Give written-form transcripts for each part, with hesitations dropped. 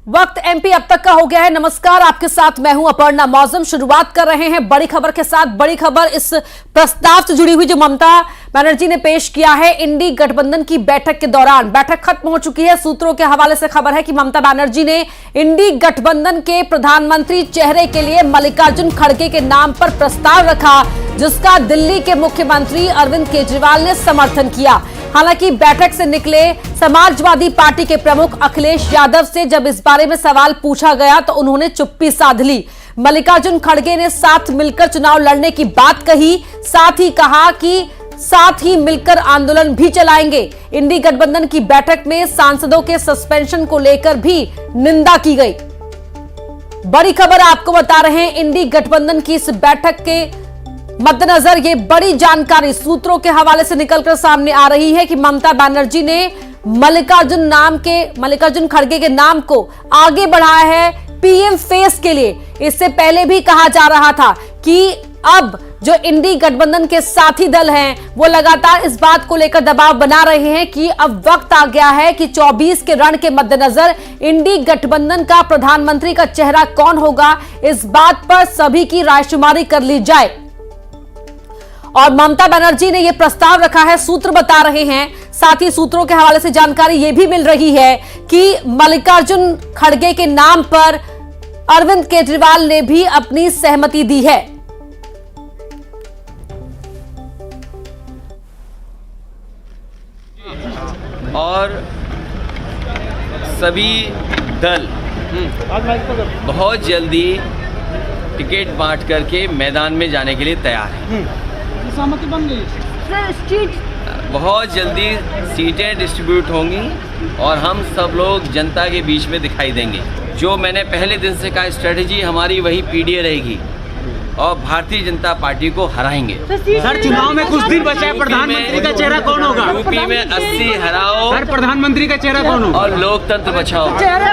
वक्त एमपी अब तक का हो गया है। नमस्कार, आपके साथ मैं हूं अपर्णा मौजम। शुरुआत कर रहे हैं बड़ी खबर के साथ। बड़ी खबर इस प्रस्ताव से जुड़ी हुई जो ममता बनर्जी ने पेश किया है इंडी गठबंधन की बैठक के दौरान। बैठक खत्म हो चुकी है। सूत्रों के हवाले से खबर है कि ममता बनर्जी ने इंडी गठबंधन के प्रधानमंत्री चेहरे के लिए मल्लिकार्जुन खड़गे के नाम पर प्रस्ताव रखा, जिसका दिल्ली के मुख्यमंत्री अरविंद केजरीवाल ने समर्थन किया। हालांकि बैठक से निकले समाजवादी पार्टी के प्रमुख अखिलेश यादव से जब इस बारे में सवाल पूछा गया तो उन्होंने चुप्पी साध ली। मल्लिकार्जुन खड़गे ने साथ मिलकर चुनाव लड़ने की बात कही, साथ ही कहा कि साथ ही मिलकर आंदोलन भी चलाएंगे। इंडी गठबंधन की बैठक में सांसदों के सस्पेंशन को लेकर भी निंदा की गई। बड़ी खबर आपको बता रहे हैं, इंडी गठबंधन की इस बैठक के मद्देनजर ये बड़ी जानकारी सूत्रों के हवाले से निकलकर सामने आ रही है कि ममता बनर्जी ने मल्लिकार्जुन खड़गे के नाम को आगे बढ़ाया है पीएम फेस के लिए। इससे पहले भी कहा जा रहा था कि अब जो इंडी गठबंधन के साथी दल हैं वो लगातार इस बात को लेकर दबाव बना रहे हैं कि अब वक्त आ गया है कि 24 के रण के मद्देनजर इंडी गठबंधन का प्रधानमंत्री का चेहरा कौन होगा, इस बात पर सभी की रायशुमारी कर ली जाए। और ममता बनर्जी ने यह प्रस्ताव रखा है, सूत्र बता रहे हैं। साथ ही सूत्रों के हवाले से जानकारी यह भी मिल रही है कि मल्लिकार्जुन खड़गे के नाम पर अरविंद केजरीवाल ने भी अपनी सहमति दी है। और सभी दल बहुत जल्दी टिकट बांट करके मैदान में जाने के लिए तैयार है। सहमति बन गई। बहुत जल्दी सीटें डिस्ट्रीब्यूट होंगी और हम सब लोग जनता के बीच में दिखाई देंगे। जो मैंने पहले दिन से कहा, स्ट्रेटजी हमारी वही पीडीए रहेगी और भारतीय जनता पार्टी को हराएंगे। सर, चुनाव में कुछ दिन बचा है, प्रधानमंत्री का चेहरा कौन होगा? यूपी में 80 हराओ सर, प्रधानमंत्री का चेहरा कौन होगा? और लोकतंत्र बचाओ। चेहरा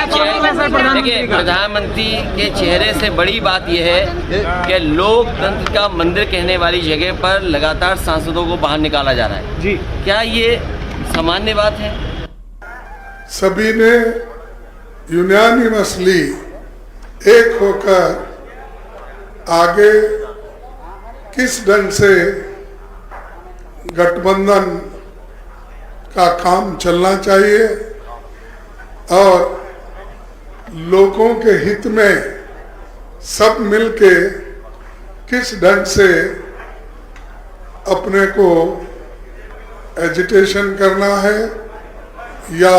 कौन होगा सर प्रधानमंत्री का? प्रधानमंत्री के चेहरे से बड़ी बात यह है कि लोकतंत्र का मंदिर कहने वाली जगह पर लगातार सांसदों को बाहर निकाला जा रहा है जी। क्या ये सामान्य बात है? सभी ने यूनानिमसली एक होकर आगे किस ढंग से गठबंधन का काम चलना चाहिए और लोगों के हित में सब मिलके किस ढंग से अपने को एजिटेशन करना है या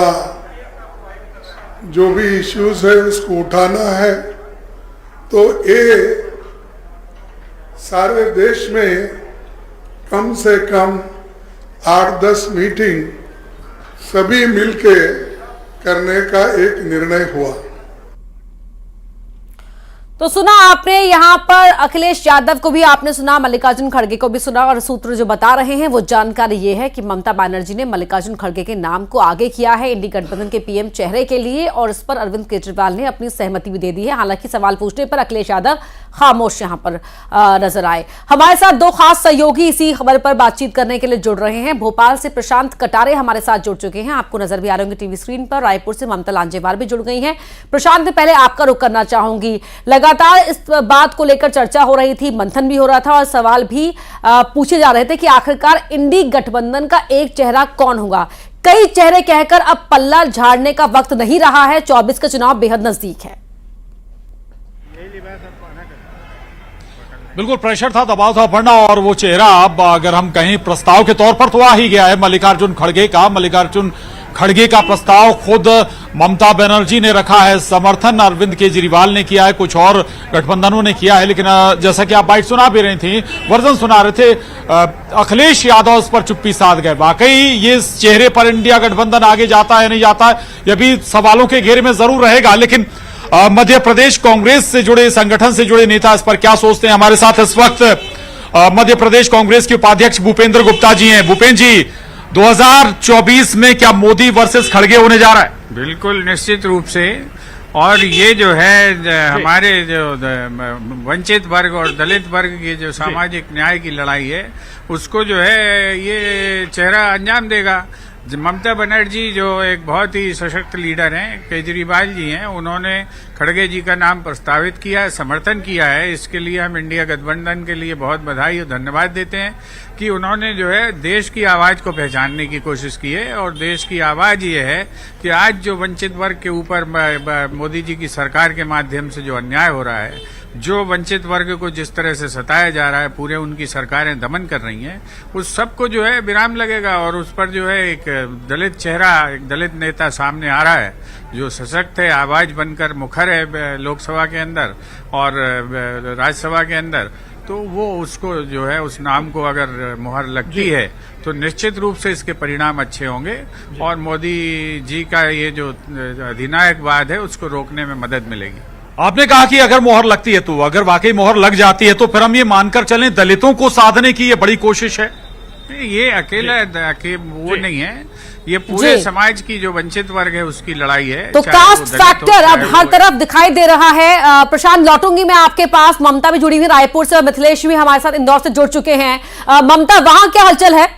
जो भी इश्यूज है उसको उठाना है। तो ये सारे देश में कम से कम 8-10 मीटिंग सभी मिलके करने का एक निर्णय हुआ। तो सुना आपने, यहां पर अखिलेश यादव को भी आपने सुना, मल्लिकार्जुन खड़गे को भी सुना। और सूत्र जो बता रहे हैं वो जानकारी ये है कि ममता बनर्जी ने मल्लिकार्जुन खड़गे के नाम को आगे किया है इंडी गठबंधन के पीएम चेहरे के लिए और इस पर अरविंद केजरीवाल ने अपनी सहमति भी दे दी है। हालांकि सवाल पूछने पर अखिलेश यादव खामोश यहां पर नजर आए। हमारे साथ दो खास सहयोगी इसी खबर पर बातचीत करने के लिए जुड़ रहे हैं। भोपाल से प्रशांत कटारे हमारे साथ जुड़ चुके हैं, आपको नजर भी आ रहे होंगे टीवी स्क्रीन पर। रायपुर से ममता लांजेवाल भी जुड़ गई हैं। प्रशांत, में पहले आपका रुख करना चाहूंगी। लगातार इस बात को लेकर चर्चा हो रही थी, मंथन भी हो रहा था और सवाल भी पूछे जा रहे थे कि आखिरकार इंडी गठबंधन का एक चेहरा कौन होगा। कई चेहरे कहकर अब पल्ला झाड़ने का वक्त नहीं रहा है, 24 का चुनाव बेहद नजदीक है। बिल्कुल प्रेशर था, दबाव था पड़ना और वो चेहरा अब अगर हम कहीं प्रस्ताव के तौर पर तो आ ही गया है मल्लिकार्जुन खड़गे का। मल्लिकार्जुन खड़गे का प्रस्ताव खुद ममता बनर्जी ने रखा है, समर्थन अरविंद केजरीवाल ने किया है, कुछ और गठबंधनों ने किया है। लेकिन जैसा कि आप बाइट सुना भी रही थी, वर्जन सुना रहे थे, अखिलेश यादव उस पर चुप्पी साध गए। वाकई ये चेहरे पर इंडिया गठबंधन आगे जाता है नहीं जाता है, यह भी सवालों के घेरे में जरूर रहेगा। लेकिन मध्य प्रदेश कांग्रेस से जुड़े, संगठन से जुड़े नेता इस पर क्या सोचते हैं? हमारे साथ इस वक्त मध्य प्रदेश कांग्रेस के उपाध्यक्ष भूपेंद्र गुप्ता जी हैं। भूपेंद्र जी, 2024 में क्या मोदी वर्सेस खड़गे होने जा रहा है? बिल्कुल निश्चित रूप से। और ये जो है हमारे जो वंचित वर्ग और दलित वर्ग की जो सामाजिक न्याय की लड़ाई है, उसको जो है ये चेहरा अंजाम देगा। ममता बनर्जी जो एक बहुत ही सशक्त लीडर हैं, केजरीवाल जी हैं, उन्होंने खड़गे जी का नाम प्रस्तावित किया है, समर्थन किया है। इसके लिए हम इंडिया गठबंधन के लिए बहुत बधाई और धन्यवाद देते हैं कि उन्होंने जो है देश की आवाज को पहचानने की कोशिश की है। और देश की आवाज ये है कि आज जो वंचित वर्ग के ऊपर मोदी जी की सरकार के माध्यम से जो अन्याय हो रहा है, जो वंचित वर्ग को जिस तरह से सताया जा रहा है, पूरे उनकी सरकारें दमन कर रही हैं, उस सबको जो है विराम लगेगा। और उस पर जो है एक दलित चेहरा, एक दलित नेता सामने आ रहा है जो सशक्त है, आवाज बनकर मुखर है लोकसभा के अंदर और राज्यसभा के अंदर। तो वो उसको जो है उस नाम को अगर मुहर लगती है तो निश्चित रूप से इसके परिणाम अच्छे होंगे और मोदी जी का ये जो अधिनायकवाद है उसको रोकने में मदद मिलेगी। आपने कहा कि अगर मोहर लगती है तो अगर वाकई मोहर लग जाती है तो फिर हम ये मानकर चलें दलितों को साधने की ये बड़ी कोशिश है। ये अकेला वो नहीं है, ये पूरे समाज की जो वंचित वर्ग है उसकी लड़ाई है। तो कास्ट फैक्टर अब हर तरफ दिखाई दे रहा है। प्रशांत, लौटूंगी मैं आपके पास। ममता भी जुड़ी हुई रायपुर से और मिथिलेश भी हमारे साथ इंदौर से जुड़ चुके हैं। ममता, वहां क्या हलचल है?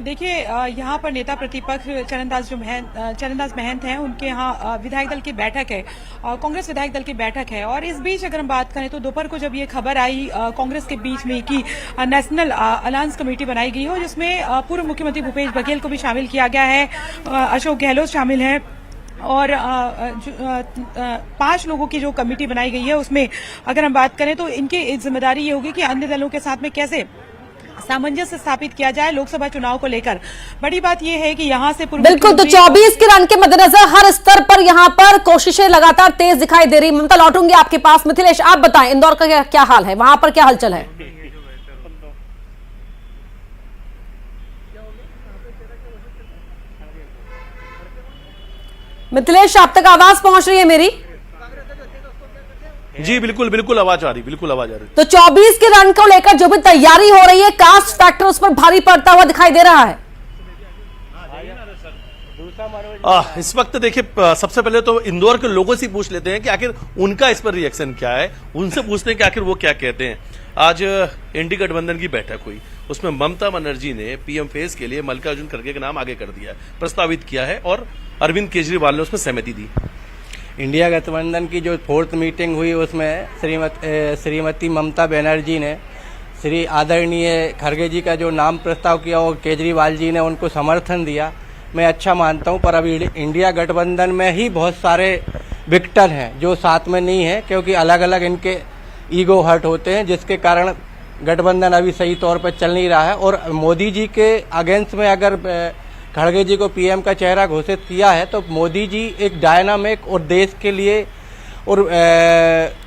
देखिए, यहाँ पर नेता प्रतिपक्ष चरणदास महंत हैं, उनके यहाँ विधायक दल की बैठक है, कांग्रेस विधायक दल की बैठक है। और इस बीच अगर हम बात करें तो दोपहर को जब ये खबर आई कांग्रेस के बीच में कि नेशनल अलायंस कमेटी बनाई गई हो, जिसमें पूर्व मुख्यमंत्री भूपेश बघेल को भी शामिल किया गया है, अशोक गहलोत शामिल है और 5 लोगों की जो कमेटी बनाई गई है उसमें अगर हम बात करें तो इनकी जिम्मेदारी ये होगी कि अन्य दलों के साथ में कैसे सामंजस्य स्थापित किया जाए लोकसभा चुनाव को लेकर। बड़ी बात यह है कि यहां से बिल्कुल, तो 24 के रन के मद्देनजर हर स्तर पर यहां पर कोशिशें लगातार तेज दिखाई दे रही। ममता, लौटूंगी आपके पास। मिथिलेश, आप बताएं इंदौर का क्या हाल है, वहां पर क्या हलचल है? मिथिलेश, आप तक आवाज पहुंच रही है मेरी? जी बिल्कुल बिल्कुल आवाज आ रही, बिल्कुल आवाज आ रही। तो 24 के रन को लेकर जो भी तैयारी हो रही है, कास्ट फैक्टर उस पर भारी पड़ता हुआ दिखाई दे रहा है। इस वक्त देखिए, सबसे पहले तो इंदौर के लोगों से पूछ लेते हैं कि आखिर उनका इस पर रिएक्शन क्या है। उनसे पूछते हैं कि आखिर वो क्या कहते हैं। आज इंडी गठबंधन की बैठक हुई, उसमें ममता बनर्जी ने पीएम फेज के लिए मल्लिकार्जुन खड़गे का नाम आगे कर दिया है, प्रस्तावित किया है और अरविंद केजरीवाल ने उसमें सहमति दी। इंडिया गठबंधन की जो 4th मीटिंग हुई उसमें श्रीमती ममता बनर्जी ने श्री आदरणीय खड़गे जी का जो नाम प्रस्ताव किया और केजरीवाल जी ने उनको समर्थन दिया। मैं अच्छा मानता हूं, पर अभी इंडिया गठबंधन में ही बहुत सारे विक्टर हैं जो साथ में नहीं है, क्योंकि अलग अलग इनके ईगो हर्ट होते हैं, जिसके कारण गठबंधन अभी सही तौर पर चल नहीं रहा है। और मोदी जी के अगेंस्ट में अगर खड़गे जी को पीएम का चेहरा घोषित किया है तो मोदी जी एक डायनामिक और देश के लिए और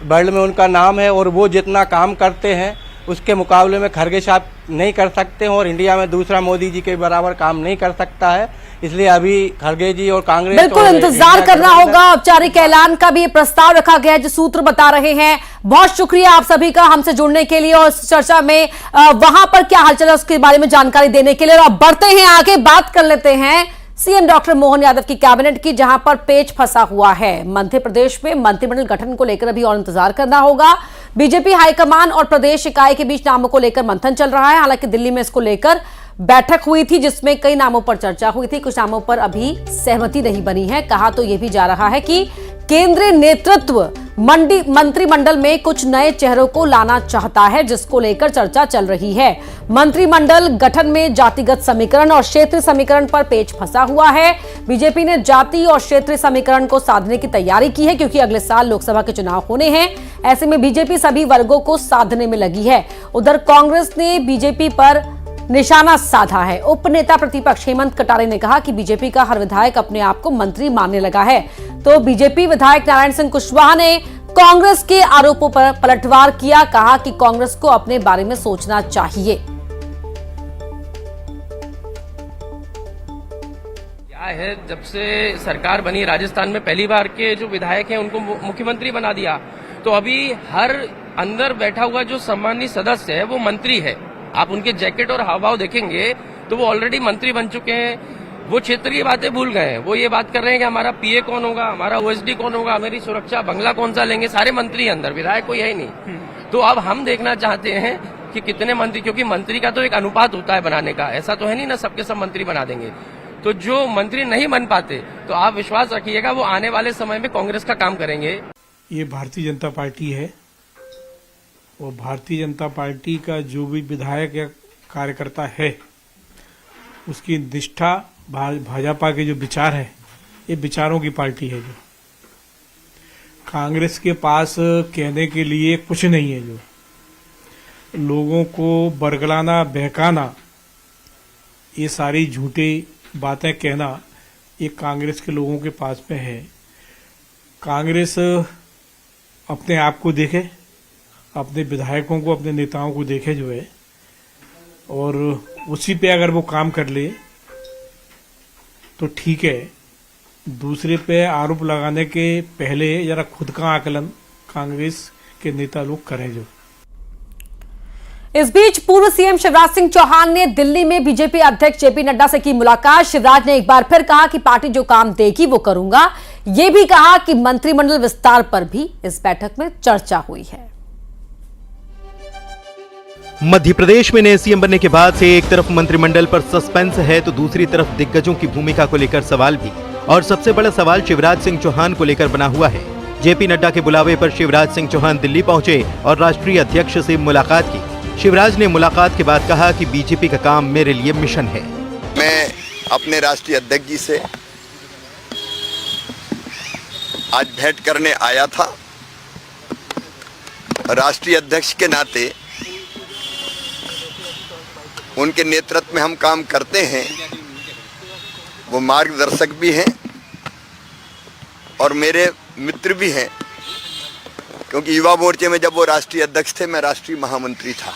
वर्ल्ड में उनका नाम है और वो जितना काम करते हैं उसके मुकाबले में खड़गे साहब नहीं कर सकते हैं और इंडिया में दूसरा मोदी जी के बराबर काम नहीं कर सकता है। इसलिए अभी खड़गे जी और कांग्रेस बिल्कुल इंतजार करना होगा। औपचारिक ऐलान का भी ये प्रस्ताव रखा गया है जो सूत्र बता रहे हैं। बहुत शुक्रिया आप सभी का हमसे जुड़ने के लिए और इस चर्चा में वहां पर क्या हालचाल है उसके बारे में जानकारी देने के लिए। और अब बढ़ते हैं आगे, बात कर लेते हैं सीएम डॉक्टर मोहन यादव की कैबिनेट की, जहां पर पेच फंसा हुआ है। मध्य प्रदेश में मंत्रिमंडल गठन को लेकर अभी और इंतजार करना होगा। बीजेपी हाईकमान और प्रदेश इकाई के बीच नामों को लेकर मंथन चल रहा है। हालांकि दिल्ली में इसको लेकर बैठक हुई थी जिसमें कई नामों पर चर्चा हुई थी, कुछ नामों पर अभी सहमति नहीं बनी है। कहा तो यह भी जा रहा है कि केंद्रीय नेतृत्व मंत्रिमंडल में कुछ नए चेहरों को लाना चाहता है, जिसको लेकर चर्चा चल रही है। मंत्रिमंडल गठन में जातिगत समीकरण और क्षेत्रीय समीकरण पर पेच फंसा हुआ है। बीजेपी ने जाति और क्षेत्रीय समीकरण को साधने की तैयारी की है, क्योंकि अगले साल लोकसभा के चुनाव होने हैं। ऐसे में बीजेपी सभी वर्गों को साधने में लगी है। उधर कांग्रेस ने बीजेपी पर निशाना साधा है। उपनेता प्रतिपक्ष हेमंत कटारे ने कहा कि बीजेपी का हर विधायक अपने आप को मंत्री मानने लगा है। तो बीजेपी विधायक नारायण सिंह कुशवाहा ने कांग्रेस के आरोपों पर पलटवार किया, कहा कि कांग्रेस को अपने बारे में सोचना चाहिए। क्या है, जब से सरकार बनी राजस्थान में पहली बार के जो विधायक हैं उनको मुख्यमंत्री बना दिया, तो अभी हर अंदर बैठा हुआ जो सम्मानित सदस्य है वो मंत्री है। आप उनके जैकेट और हावभाव देखेंगे तो वो ऑलरेडी मंत्री बन चुके हैं। वो क्षेत्रीय बातें भूल गए हैं। वो ये बात कर रहे हैं कि हमारा पीए कौन होगा, हमारा ओएसडी कौन होगा, हमारी सुरक्षा बंगला कौन सा लेंगे। सारे मंत्री अंदर, विधायक कोई है ही नहीं। तो अब हम देखना चाहते हैं कि कितने मंत्री, क्योंकि मंत्री का तो एक अनुपात होता है बनाने का, ऐसा तो है नहीं ना सबके सब मंत्री बना देंगे। तो जो मंत्री नहीं बन पाते तो आप विश्वास रखिएगा वो आने वाले समय में कांग्रेस का काम करेंगे। ये भारतीय जनता पार्टी है और भारतीय जनता पार्टी का जो भी विधायक या कार्यकर्ता है उसकी निष्ठा भाजपा के जो विचार है, ये विचारों की पार्टी है। जो कांग्रेस के पास कहने के लिए कुछ नहीं है, जो लोगों को बरगलाना, बहकाना, ये सारी झूठी बातें कहना, ये कांग्रेस के लोगों के पास में है। कांग्रेस अपने आप को देखे, अपने विधायकों को, अपने नेताओं को देखे जो है, और उसी पे अगर वो काम कर ले तो ठीक है। दूसरे पे आरोप लगाने के पहले जरा खुद का आकलन कांग्रेस के नेता लोग करें। जो इस बीच पूर्व सीएम शिवराज सिंह चौहान ने दिल्ली में बीजेपी अध्यक्ष जेपी नड्डा से की मुलाकात। शिवराज ने एक बार फिर कहा कि पार्टी जो काम देगी वो करूंगा। ये भी कहा कि मंत्रिमंडल विस्तार पर भी इस बैठक में चर्चा हुई है। मध्य प्रदेश में नए सीएम बनने के बाद से एक तरफ मंत्रिमंडल पर सस्पेंस है तो दूसरी तरफ दिग्गजों की भूमिका को लेकर सवाल भी, और सबसे बड़ा सवाल शिवराज सिंह चौहान को लेकर बना हुआ है। जेपी नड्डा के बुलावे पर शिवराज सिंह चौहान दिल्ली पहुंचे और राष्ट्रीय अध्यक्ष से मुलाकात की। शिवराज ने मुलाकात के बाद कहा कि बीजेपी का काम मेरे लिए मिशन है। मैं अपने राष्ट्रीय अध्यक्ष जी से आज भेंट करने आया था। राष्ट्रीय अध्यक्ष के नाते उनके नेतृत्व में हम काम करते हैं, वो मार्गदर्शक भी हैं और मेरे मित्र भी हैं, क्योंकि युवा मोर्चे में जब वो राष्ट्रीय अध्यक्ष थे मैं राष्ट्रीय महामंत्री था।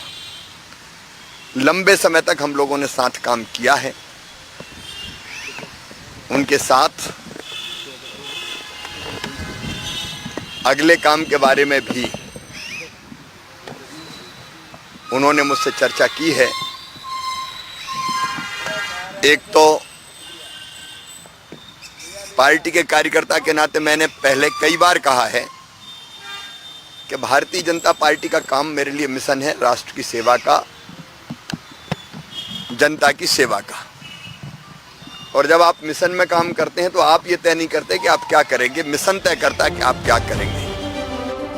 लंबे समय तक हम लोगों ने साथ काम किया है। उनके साथ अगले काम के बारे में भी उन्होंने मुझसे चर्चा की है। एक तो पार्टी के कार्यकर्ता के नाते मैंने पहले कई बार कहा है कि भारतीय जनता पार्टी का काम मेरे लिए मिशन है, राष्ट्र की सेवा का, जनता की सेवा का। और जब आप मिशन में काम करते हैं तो आप ये तय नहीं करते कि आप क्या करेंगे, मिशन तय करता है कि आप क्या करेंगे।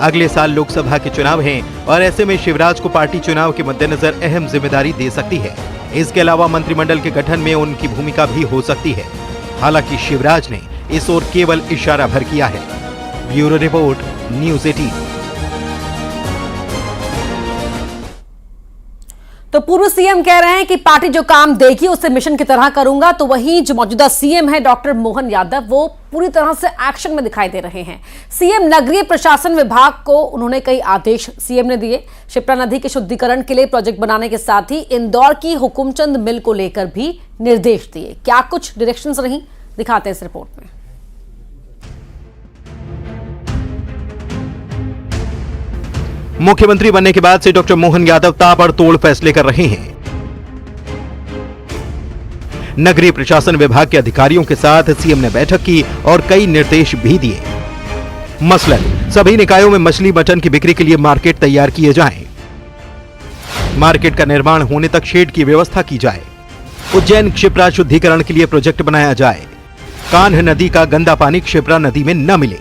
अगले साल लोकसभा के चुनाव हैं और ऐसे में शिवराज को पार्टी चुनाव के मद्देनजर अहम जिम्मेदारी दे सकती है। इसके अलावा मंत्रिमंडल के गठन में उनकी भूमिका भी हो सकती है। हालांकि शिवराज ने इस ओर केवल इशारा भर किया है। Bureau report, news 18। तो पूर्व सीएम कह रहे हैं कि पार्टी जो काम देगी उसे मिशन की तरह करूंगा। तो वहीं जो मौजूदा सीएम है डॉक्टर मोहन यादव, वो पूरी तरह से एक्शन में दिखाई दे रहे हैं। सीएम नगरीय प्रशासन विभाग को उन्होंने कई आदेश सीएम ने दिए। शिप्रा नदी के शुद्धिकरण के लिए प्रोजेक्ट बनाने के साथ ही इंदौर की हुकुमचंद मिल को लेकर भी निर्देश दिए। क्या कुछ डायरेक्शंस रही, दिखाते हैं इस रिपोर्ट में। मुख्यमंत्री बनने के बाद से डॉक्टर मोहन यादव ताबड़तोड़ फैसले कर रहे हैं। नगरीय प्रशासन विभाग के अधिकारियों के साथ सीएम ने बैठक की और कई निर्देश भी दिए। मसलन सभी निकायों में मछली मटन की बिक्री के लिए मार्केट तैयार किए जाएं। मार्केट का निर्माण होने तक शेड की व्यवस्था की जाए। उज्जैन क्षिप्रा शुद्धिकरण के लिए प्रोजेक्ट बनाया जाए। कान्ह नदी का गंदा पानी क्षिप्रा नदी में न मिले,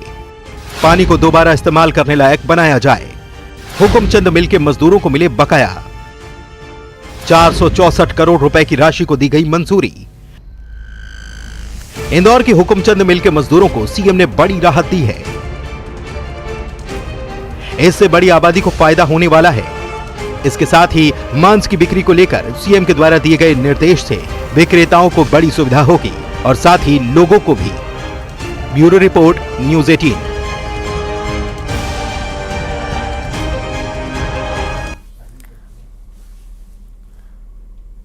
पानी को दोबारा इस्तेमाल करने लायक बनाया जाए। हुकुमचंद मिल के मजदूरों को मिले बकाया। 464 करोड़ रुपए की राशि को दी गई मंजूरी। इंदौर की हुकुमचंद मिल के मजदूरों को सीएम ने बड़ी राहत दी है। इससे बड़ी आबादी को फायदा होने वाला है। इसके साथ ही मांस की बिक्री को लेकर सीएम के द्वारा दिए गए निर्देश से विक्रेताओं को बड़ी सुविधा होगी और साथ ही लोगों को भी। Bureau report, news 18।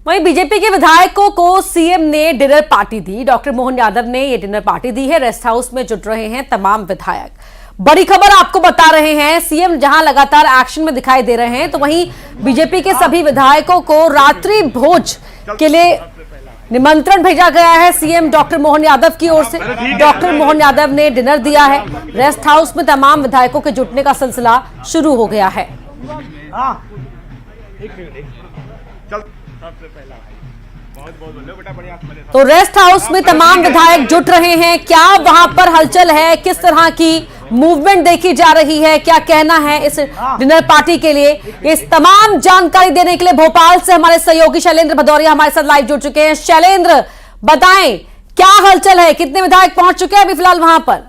वहीं बीजेपी के विधायकों को सीएम ने डिनर पार्टी दी। डॉक्टर मोहन यादव ने यह डिनर पार्टी दी है। रेस्ट हाउस में जुट रहे हैं तमाम विधायक। बड़ी खबर आपको बता रहे हैं, सीएम जहां लगातार एक्शन में दिखाई दे रहे हैं, तो वहीं बीजेपी के सभी विधायकों को रात्रि भोज के लिए निमंत्रण भेजा गया है सीएम डॉक्टर मोहन यादव की ओर से। डॉक्टर मोहन यादव ने डिनर दिया है। रेस्ट हाउस में तमाम विधायकों के जुटने का सिलसिला शुरू हो गया है। तो रेस्ट हाउस में तमाम विधायक जुट रहे हैं। क्या वहां पर हलचल है, किस तरह की मूवमेंट देखी जा रही है, क्या कहना है इस डिनर पार्टी के लिए, इस तमाम जानकारी देने के लिए भोपाल से हमारे सहयोगी शैलेंद्र भदौरिया हमारे साथ लाइव जुड़ चुके हैं। शैलेंद्र, बताएं क्या हलचल है, कितने विधायक पहुंच चुके हैं अभी फिलहाल वहां पर?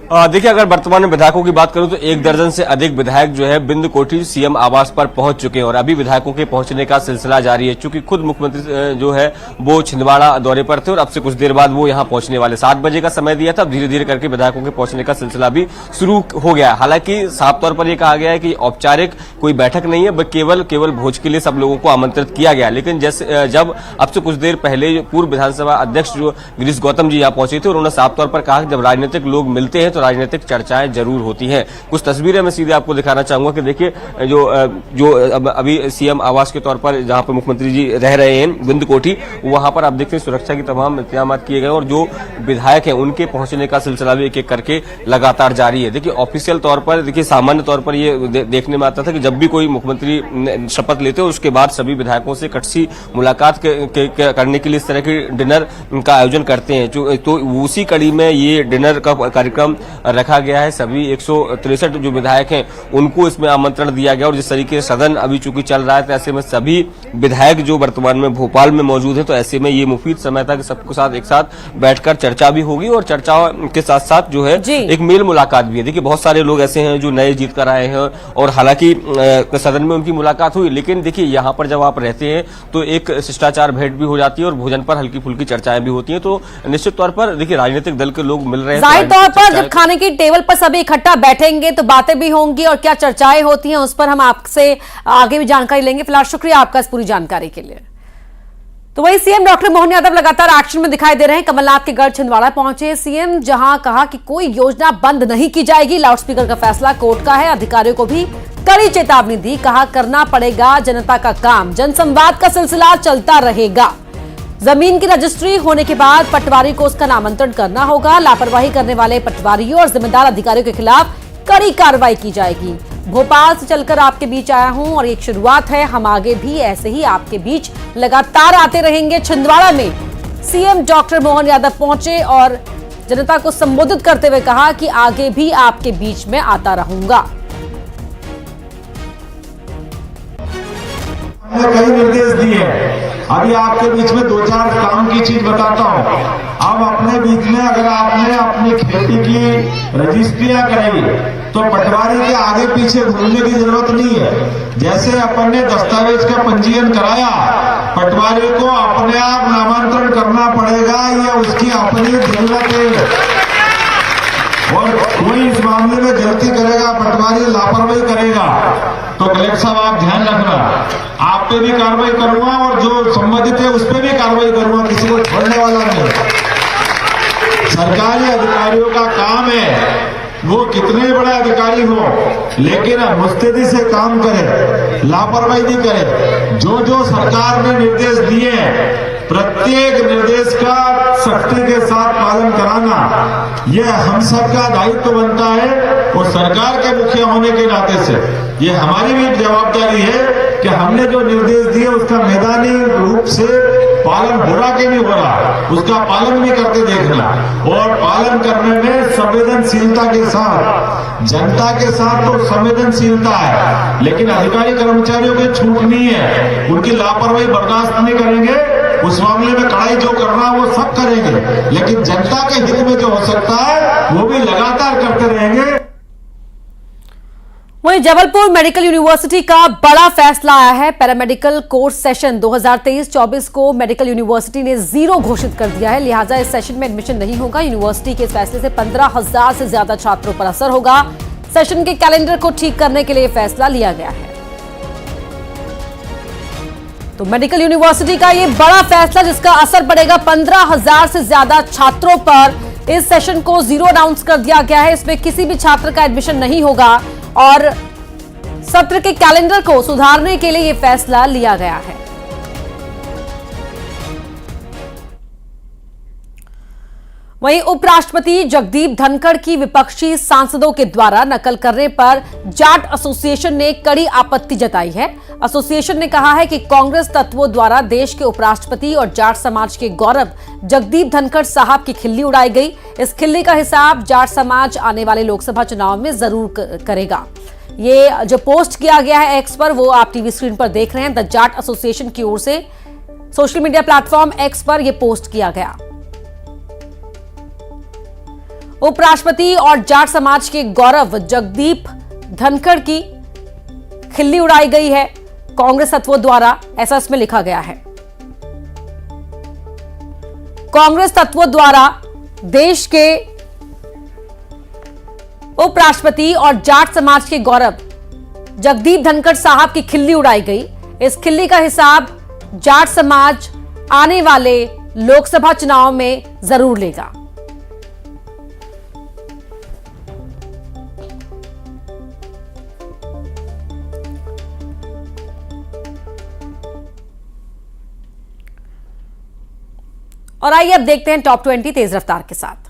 देखिए, अगर वर्तमान में विधायकों की बात करूं तो 1 दर्जन से अधिक विधायक जो है बिंद कोठी सीएम आवास पर पहुंच चुके हैं और अभी विधायकों के पहुंचने का सिलसिला जारी है। चूंकि खुद मुख्यमंत्री जो है वो छिंदवाड़ा दौरे पर थे और अब से कुछ देर बाद वो यहां पहुंचने वाले, 7 बजे का समय दिया था। अब धीरे धीरे करके विधायकों के पहुंचने का सिलसिला भी शुरू हो गया। हालांकि साफ तौर पर यह कहा गया है कि औपचारिक कोई बैठक नहीं है, केवल भोज के लिए सब लोगों को आमंत्रित किया गया। लेकिन जैसे जब अब से कुछ देर पहले पूर्व विधानसभा अध्यक्ष जो गिरीश गौतम जी यहां पहुंचे थे, उन्होंने साफ तौर पर कहा कि जब राजनीतिक लोग मिलते हैं तो राजनीतिक चर्चाएं जरूर होती हैं। कुछ तस्वीरें मैं सीधे आपको दिखाना चाहूंगा कि देखिए जो अभी सीएम आवास के तौर पर जहां पर मुख्यमंत्री जी रह रहे हैं बिंद कोठी, वहां पर आप देखते हैं सुरक्षा की तमाम इंतजाम किए गए और जो विधायक हैं उनके पहुंचने का सिलसिला भी एक एक करके लगातार जारी है। देखिए, ऑफिशियल तौर पर देखिए सामान्य तौर पर ये देखने में आता था कि जब भी कोई मुख्यमंत्री शपथ लेते हैं उसके बाद सभी विधायकों से कटसी मुलाकात करने के लिए इस तरह के डिनर का आयोजन करते हैं। तो उसी कड़ी में ये डिनर का कार्यक्रम रखा गया है। सभी 163 जो विधायक हैं उनको इसमें आमंत्रण दिया गया और जिस तरीके से सदन अभी चूंकि चल रहा है तो ऐसे में सभी विधायक जो वर्तमान में भोपाल में मौजूद है, तो ऐसे में ये मुफीद समय था कि सबके साथ एक साथ बैठकर चर्चा भी होगी और चर्चा के साथ साथ जो है एक मेल मुलाकात भी है। देखिए, बहुत सारे लोग ऐसे हैं जो नए जीत कर आए हैं और हालांकि सदन में उनकी मुलाकात हुई, लेकिन देखिए यहाँ पर जब आप रहते हैं तो एक शिष्टाचार भेंट भी हो जाती है और भोजन पर हल्की फुल्की चर्चाएं भी होती हैं। तो निश्चित तौर पर देखिए राजनीतिक दल के लोग मिल रहे हैं, जाहिर तौर पर जब खाने की टेबल पर सभी इकट्ठा बैठेंगे तो बातें भी होंगी और क्या चर्चाएं होती हैं उस पर हम आपसे आगे भी जानकारी लेंगे। फिलहाल शुक्रिया आपका इस पूरी जानकारी के लिए। तो वही सीएम डॉक्टर मोहन यादव लगातार एक्शन में दिखाई दे रहे हैं। कमलनाथ के गढ़ छिंदवाड़ा पहुंचे सीएम, जहां कहा कि कोई योजना बंद नहीं की जाएगी। लाउडस्पीकर का फैसला कोर्ट का है। अधिकारियों को भी कड़ी चेतावनी दी, कहा करना पड़ेगा जनता का काम, जनसंवाद का सिलसिला चलता रहेगा। जमीन की रजिस्ट्री होने के बाद पटवारी को उसका नामांतरण करना होगा। लापरवाही करने वाले पटवारियों और जिम्मेदार अधिकारियों के खिलाफ कड़ी कार्रवाई की जाएगी। भोपाल से चलकर आपके बीच आया हूं और एक शुरुआत है, हम आगे भी ऐसे ही आपके बीच लगातार आते रहेंगे। छिंदवाड़ा में सीएम डॉक्टर मोहन यादव पहुंचे और जनता को संबोधित करते हुए कहा कि आगे भी आपके बीच में आता रहूंगा। कई निर्देश दिए हैं, अभी आपके बीच में 2-4 काम की चीज बताता हूँ। अब अपने बीच में अगर आपने अपनी खेती की रजिस्ट्रियां कराई तो पटवारी के आगे पीछे घूमने की जरूरत नहीं है। जैसे अपन ने दस्तावेज का पंजीयन कराया, पटवारी को अपने आप नामांतरण करना पड़ेगा, ये उसकी अपनी जरूरत है। और कोई इस मामले में गलती करेगा, पटवारी लापरवाही करेगा तो कलेक्टर साहब आप ध्यान रखना, आप पे भी कार्रवाई करूंगा और जो संबंधित है उस पे भी कार्रवाई करूंगा, किसी को छोड़ने वाला नहीं। सरकारी अधिकारियों का काम है वो कितने बड़े अधिकारी हो लेकिन मुस्तैदी से काम करे, लापरवाही नहीं करे। जो सरकार ने निर्देश दिए हैं प्रत्येक निर्देश का सख्ती के साथ पालन कराना ये हम सब का दायित्व बनता है और सरकार के मुखिया होने के नाते से ये हमारी भी जवाबदारी है कि हमने जो निर्देश दिए उसका मैदानी रूप से पालन हो रहा कि नहीं हो रहा, उसका पालन भी करके देखना और पालन करने में संवेदनशीलता के साथ, जनता के साथ तो संवेदनशीलता है लेकिन अधिकारी कर्मचारियों की छूट नहीं है, उनकी लापरवाही बर्दाश्त नहीं करेंगे। उस मामले में कड़ाई जो करना वो सब करेंगे लेकिन जनता के हित में जो हो सकता है वो भी लगातार करते रहेंगे। वहीं जबलपुर मेडिकल यूनिवर्सिटी का बड़ा फैसला आया है। पैरामेडिकल कोर्स सेशन 2023-24 को मेडिकल यूनिवर्सिटी ने 0 घोषित कर दिया है, लिहाजा इस सेशन में एडमिशन नहीं होगा। यूनिवर्सिटी के इस फैसले से 15,000 से ज्यादा छात्रों पर असर होगा। सेशन के कैलेंडर को ठीक करने के लिए फैसला लिया गया है। तो मेडिकल यूनिवर्सिटी का ये बड़ा फैसला जिसका असर पड़ेगा 15,000 से ज्यादा छात्रों पर, इस सेशन को 0 अनाउंस कर दिया गया है। इसमें किसी भी छात्र का एडमिशन नहीं होगा और सत्र के कैलेंडर को सुधारने के लिए यह फैसला लिया गया है। वहीं उपराष्ट्रपति जगदीप धनखड़ की विपक्षी सांसदों के द्वारा नकल करने पर जाट एसोसिएशन ने कड़ी आपत्ति जताई है। एसोसिएशन ने कहा है कि कांग्रेस तत्वों द्वारा देश के उपराष्ट्रपति और जाट समाज के गौरव जगदीप धनखड़ साहब की खिल्ली उड़ाई गई। इस खिल्ली का हिसाब जाट समाज आने वाले लोकसभा चुनाव में जरूर करेगा। ये जो पोस्ट किया गया है एक्स पर, वो आप टीवी स्क्रीन पर देख रहे हैं। द जाट एसोसिएशन की ओर से सोशल मीडिया प्लेटफॉर्म एक्स पर यह पोस्ट किया गया। उपराष्ट्रपति और जाट समाज के गौरव जगदीप धनखड़ की खिल्ली उड़ाई गई है कांग्रेस तत्वों द्वारा, ऐसा इसमें लिखा गया है। कांग्रेस तत्वों द्वारा देश के उपराष्ट्रपति और जाट समाज के गौरव जगदीप धनखड़ साहब की खिल्ली उड़ाई गई। इस खिल्ली का हिसाब जाट समाज आने वाले लोकसभा चुनाव में जरूर लेगा। और आइए अब देखते हैं टॉप 20 तेज रफ्तार के साथ।